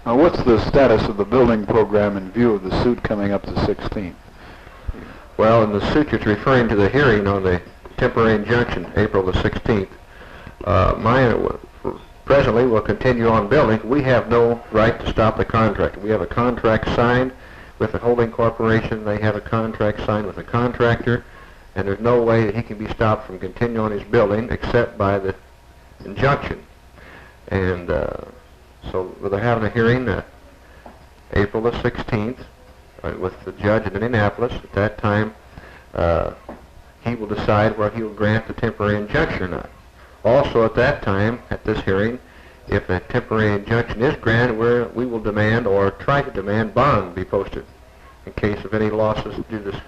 What's the status of the building program in view of the suit coming up the 16th? Well, in the suit, it's referring to the hearing on the temporary injunction, April the 16th. Mine presently will continue on building. We have no right to stop the contract. We have a contract signed with the holding corporation. They have a contract signed with the contractor, and there's no way that he can be stopped from continuing his building except by the injunction. And so they're having a hearing April the 16th with the judge in Indianapolis. At that time, he will decide whether he will grant the temporary injunction or not. Also at that time, at this hearing, if a temporary injunction is granted, we will demand or try to demand bond be posted in case of any losses due to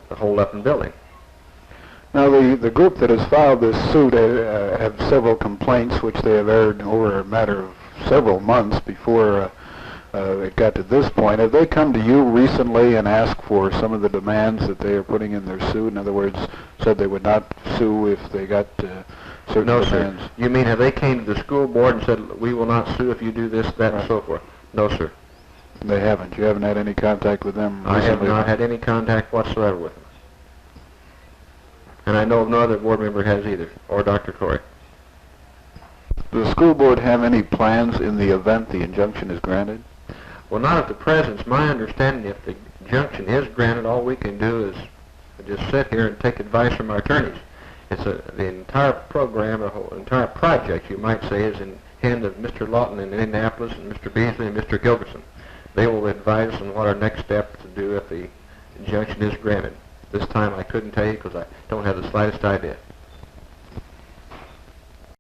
the hold-up in building. Now, the group that has filed this suit have several complaints which they have aired over a matter of several months before it got to this point. Have they come to you recently and asked for some of the demands that they are putting in their suit? In other words, said they would not sue if they got certain No, demands? sir. You mean have they came to the school board and said, we will not sue if you do this, that, and so forth? No, sir. They haven't. You haven't had any contact with them recently? I have not had any contact whatsoever with them. And I know of no other board member has either, or Dr. Corey. Does the school board have any plans in the event the injunction is granted? Well, not at the present. It's my understanding if the injunction is granted, all we can do is just sit here and take advice from our attorneys. It's the entire program, the whole entire project, you might say, is in hand of Mr. Lawton in Indianapolis and Mr. Beasley and Mr. Gilbertson. They will advise us on what our next step to do if the injunction is granted. This time I couldn't tell you because I don't have the slightest idea.